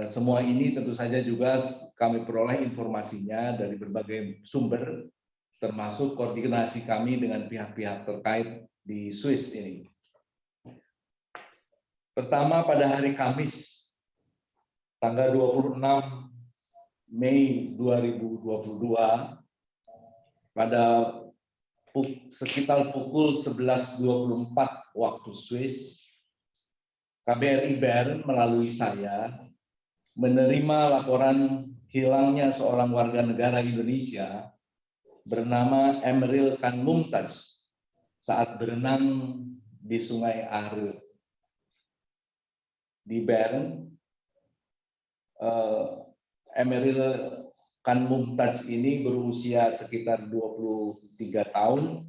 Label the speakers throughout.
Speaker 1: Semua ini tentu saja juga kami peroleh informasinya dari berbagai sumber, termasuk koordinasi kami dengan pihak-pihak terkait di Swiss ini. Pertama, pada hari Kamis, tanggal 26 Mei 2022, pada sekitar pukul 11.24 waktu Swiss, KBRI Bern melalui saya menerima laporan hilangnya seorang warga negara Indonesia bernama Emeril Khan Mumtaz saat berenang di Sungai Are di Bern. Emeril Khan Mumtaz ini berusia sekitar 23 tahun.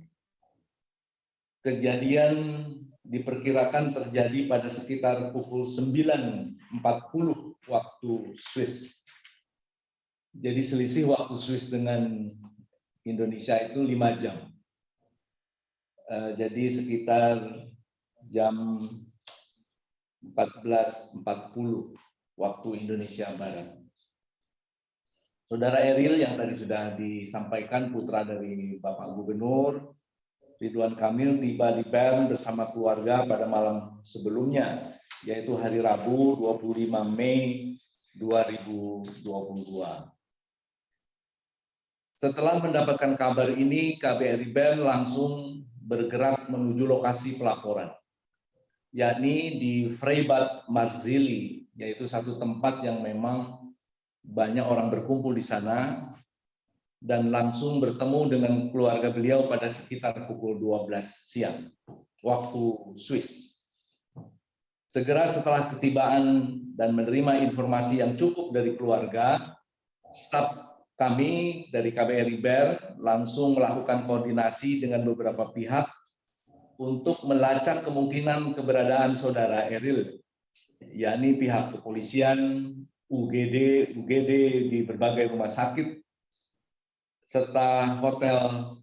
Speaker 1: Kejadian diperkirakan terjadi pada sekitar pukul 9.40 waktu Swiss. Jadi selisih waktu Swiss dengan Indonesia itu 5 jam. Jadi sekitar jam 14.40 waktu Indonesia Barat. Saudara Eril yang tadi sudah disampaikan, putra dari Bapak Gubernur Ridwan Kamil, tiba di Bern bersama keluarga pada malam sebelumnya, yaitu hari Rabu 25 Mei 2022. Setelah mendapatkan kabar ini, KBRI Bern langsung bergerak menuju lokasi pelaporan, yakni di Freibad Marzili, yaitu satu tempat yang memang banyak orang berkumpul di sana, dan langsung bertemu dengan keluarga beliau pada sekitar pukul 12 siang waktu Swiss. Segera setelah ketibaan dan menerima informasi yang cukup dari keluarga, staf kami dari KBRI Bern langsung melakukan koordinasi dengan beberapa pihak untuk melacak kemungkinan keberadaan saudara Eril, yakni pihak kepolisian, UGD di berbagai rumah sakit, serta hotel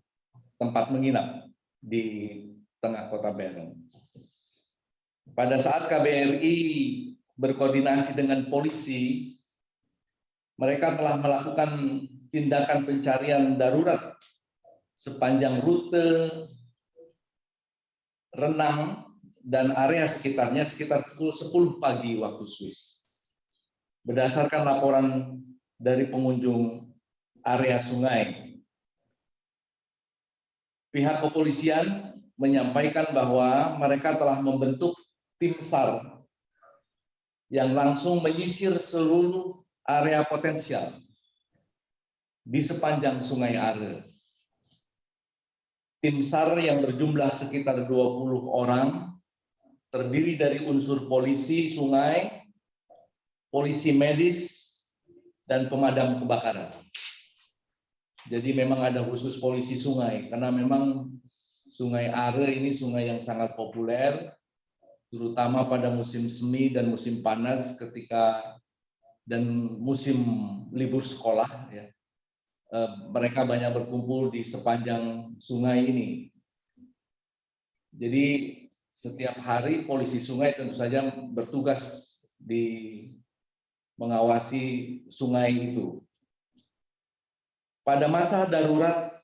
Speaker 1: tempat menginap di tengah kota Bern. Pada saat KBRI berkoordinasi dengan polisi, mereka telah melakukan tindakan pencarian darurat sepanjang rute renang dan area sekitarnya sekitar pukul 10 pagi waktu Swiss. Berdasarkan laporan dari pengunjung area sungai, pihak kepolisian menyampaikan bahwa mereka telah membentuk tim SAR yang langsung menyisir seluruh area potensial di sepanjang Sungai Are. Tim SAR yang berjumlah sekitar 20 orang terdiri dari unsur polisi sungai, polisi medis, dan pemadam kebakaran. Jadi memang ada khusus polisi sungai, karena memang Sungai Are ini sungai yang sangat populer, terutama pada musim semi dan musim panas dan musim libur sekolah. Ya. Mereka banyak berkumpul di sepanjang sungai ini. Jadi setiap hari polisi sungai tentu saja bertugas di mengawasi sungai itu. Pada masa darurat,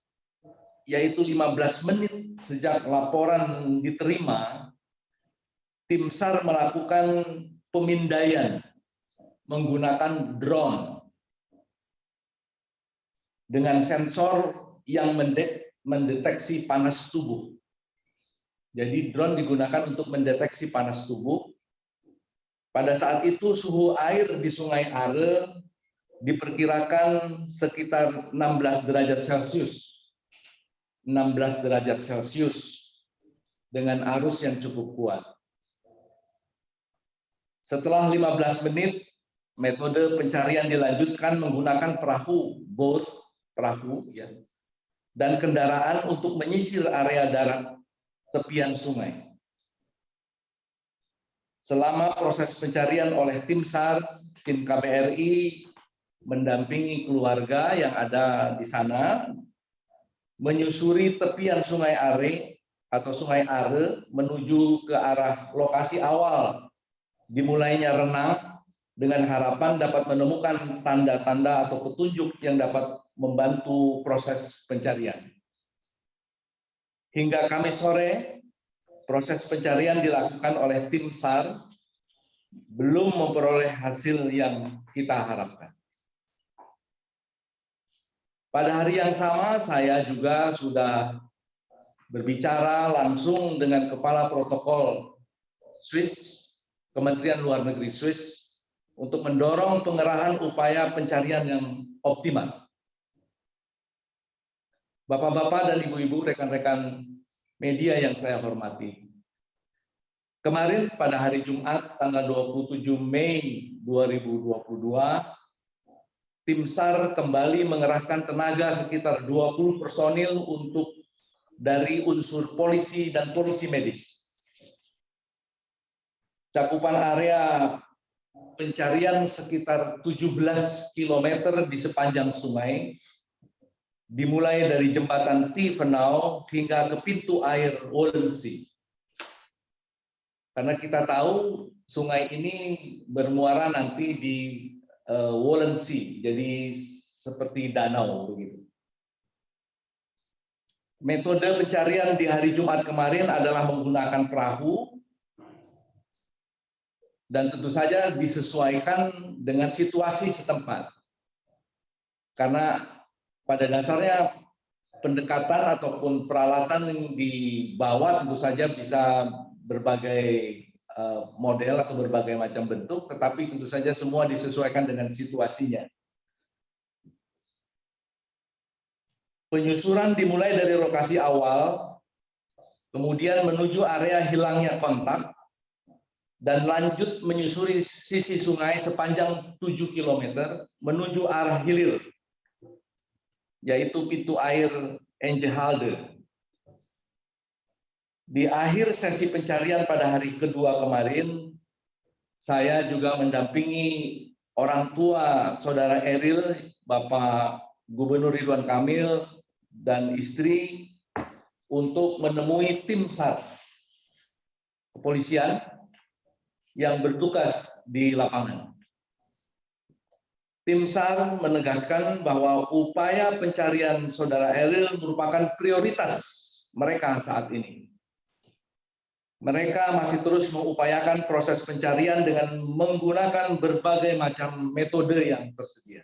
Speaker 1: yaitu 15 menit sejak laporan diterima, tim SAR melakukan pemindaian menggunakan drone dengan sensor yang mendeteksi panas tubuh. Jadi drone digunakan untuk mendeteksi panas tubuh. Pada saat itu suhu air di Sungai Are diperkirakan sekitar 16 derajat Celcius. 16 derajat Celcius dengan arus yang cukup kuat. Setelah 15 menit, metode pencarian dilanjutkan menggunakan perahu ya, dan kendaraan untuk menyisir area darat tepian sungai. Selama proses pencarian oleh tim SAR, tim KBRI mendampingi keluarga yang ada di sana, menyusuri tepian Sungai Are atau Sungai Are menuju ke arah lokasi awal dimulainya renang dengan harapan dapat menemukan tanda-tanda atau petunjuk yang dapat membantu proses pencarian. Hingga Kamis sore, proses pencarian dilakukan oleh tim SAR belum memperoleh hasil yang kita harapkan. Pada hari yang sama, saya juga sudah berbicara langsung dengan Kepala Protokol Swiss, Kementerian Luar Negeri Swiss, untuk mendorong pengerahan upaya pencarian yang optimal. Bapak-bapak dan ibu-ibu, rekan-rekan media yang saya hormati. Kemarin pada hari Jumat tanggal 27 Mei 2022, tim SAR kembali mengerahkan tenaga sekitar 20 personil dari unsur polisi dan polisi medis. Cakupan area pencarian sekitar 17 km di sepanjang sungai, dimulai dari jembatan Tiefenau hingga ke pintu air Wollensee. Karena kita tahu sungai ini bermuara nanti di Wollensee, jadi seperti danau begitu. Metode pencarian di hari Jumat kemarin adalah menggunakan perahu, dan tentu saja disesuaikan dengan situasi setempat. Karena pada dasarnya pendekatan ataupun peralatan yang dibawa tentu saja bisa berbagai model atau berbagai macam bentuk, tetapi tentu saja semua disesuaikan dengan situasinya. Penyusuran dimulai dari lokasi awal, kemudian menuju area hilangnya kontak, dan lanjut menyusuri sisi sungai sepanjang 7 km menuju arah hilir, yaitu pintu air Engehalde. Di akhir sesi pencarian pada hari kedua kemarin, saya juga mendampingi orang tua saudara Eril, Bapak Gubernur Ridwan Kamil, dan istri untuk menemui tim SAR kepolisian yang bertugas di lapangan. Tim SAR menegaskan bahwa upaya pencarian saudara Eril merupakan prioritas mereka saat ini. Mereka masih terus mengupayakan proses pencarian dengan menggunakan berbagai macam metode yang tersedia.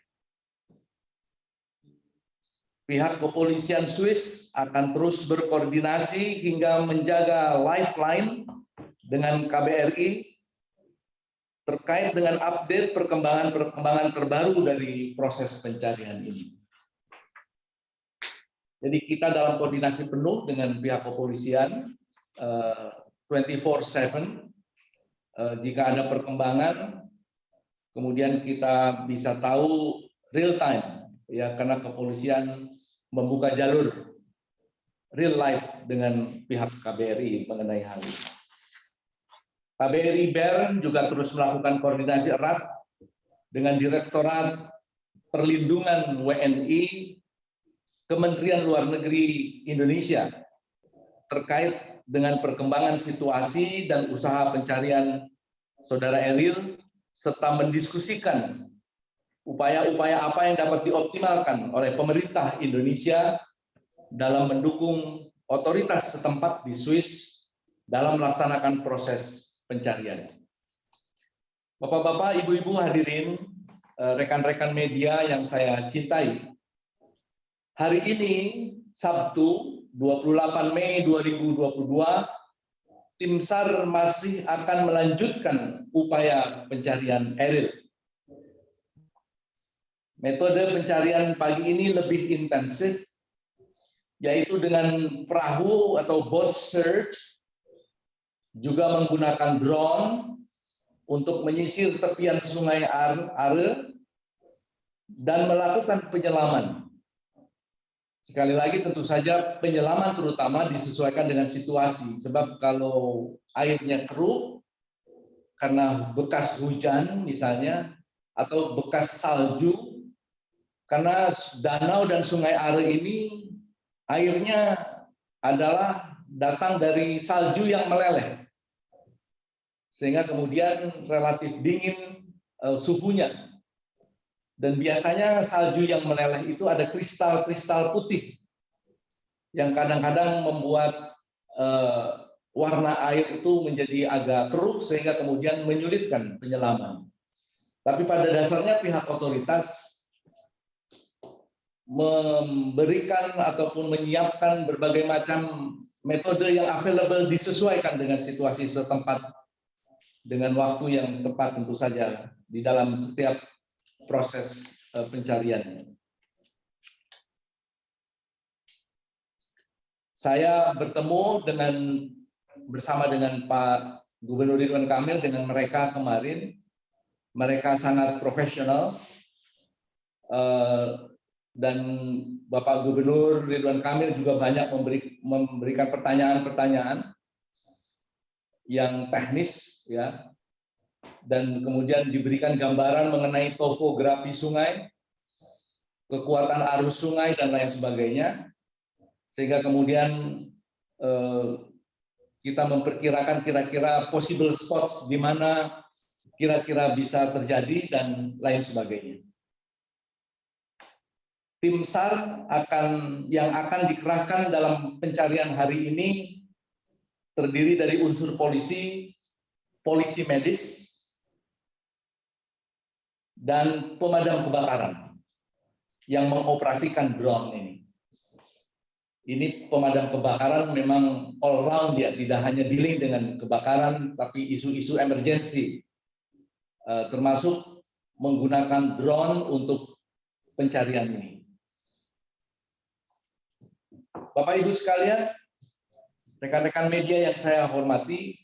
Speaker 1: Pihak kepolisian Swiss akan terus berkoordinasi hingga menjaga lifeline dengan KBRI terkait dengan update perkembangan terbaru dari proses pencarian ini. Jadi kita dalam koordinasi penuh dengan pihak kepolisian 24/7. Jika ada perkembangan, kemudian kita bisa tahu real time, ya, karena kepolisian membuka jalur real life dengan pihak KBRI mengenai hal ini. KBRI Bern juga terus melakukan koordinasi erat dengan Direktorat Perlindungan WNI Kementerian Luar Negeri Indonesia terkait dengan perkembangan situasi dan usaha pencarian saudara Eril, serta mendiskusikan upaya-upaya apa yang dapat dioptimalkan oleh pemerintah Indonesia dalam mendukung otoritas setempat di Swiss dalam melaksanakan proses pencarian. Bapak-bapak, ibu-ibu hadirin, rekan-rekan media yang saya cintai, hari ini Sabtu 28 Mei 2022, tim SAR masih akan melanjutkan upaya pencarian Eril. Metode pencarian pagi ini lebih intensif, yaitu dengan perahu atau boat search, juga menggunakan drone untuk menyisir tepian sungai Are dan melakukan penyelaman. Sekali lagi tentu saja penyelaman terutama disesuaikan dengan situasi, sebab kalau airnya keruh karena bekas hujan misalnya, atau bekas salju, karena danau dan sungai Are ini airnya adalah datang dari salju yang meleleh, sehingga kemudian relatif dingin suhunya. Dan biasanya salju yang meleleh itu ada kristal-kristal putih yang kadang-kadang membuat warna air itu menjadi agak keruh sehingga kemudian menyulitkan penyelaman. Tapi pada dasarnya pihak otoritas memberikan ataupun menyiapkan berbagai macam metode yang available disesuaikan dengan situasi setempat dengan waktu yang tepat tentu saja di dalam setiap proses pencarian. Saya bertemu bersama dengan Pak Gubernur Ridwan Kamil dengan mereka kemarin. Mereka sangat profesional dan Bapak Gubernur Ridwan Kamil juga banyak memberikan pertanyaan-pertanyaan yang teknis, ya, dan kemudian diberikan gambaran mengenai topografi sungai, kekuatan arus sungai dan lain sebagainya, sehingga kemudian kita memperkirakan kira-kira possible spots di mana kira-kira bisa terjadi dan lain sebagainya. Tim SAR yang akan dikerahkan dalam pencarian hari ini terdiri dari unsur polisi medis, dan pemadam kebakaran yang mengoperasikan drone ini. Ini pemadam kebakaran memang all round ya, tidak hanya dealing dengan kebakaran, tapi isu-isu emergency, termasuk menggunakan drone untuk pencarian ini. Bapak Ibu sekalian, rekan-rekan media yang saya hormati,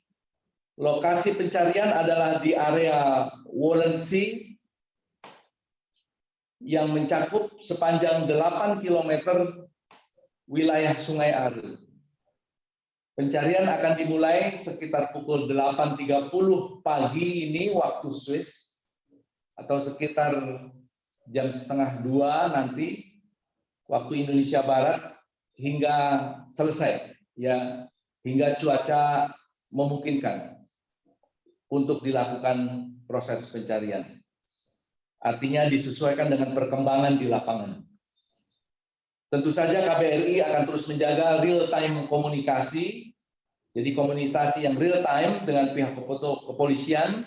Speaker 1: lokasi pencarian adalah di area Walensee yang mencakup sepanjang 8 km wilayah Sungai Are. Pencarian akan dimulai sekitar pukul 8.30 pagi ini waktu Swiss, atau sekitar jam setengah 2 nanti waktu Indonesia Barat, hingga selesai, ya, hingga cuaca memungkinkan untuk dilakukan proses pencarian. Artinya disesuaikan dengan perkembangan di lapangan. Tentu saja KBRI akan terus menjaga real-time komunikasi, jadi komunikasi yang real-time dengan pihak kepolisian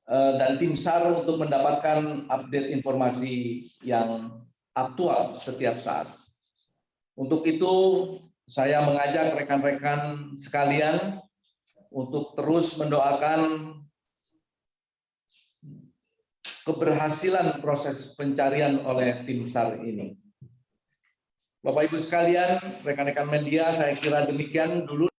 Speaker 1: dan tim SAR untuk mendapatkan update informasi yang aktual setiap saat. Untuk itu, saya mengajak rekan-rekan sekalian untuk terus mendoakan keberhasilan proses pencarian oleh tim SAR ini. Bapak Ibu sekalian, rekan-rekan media, saya kira demikian dulu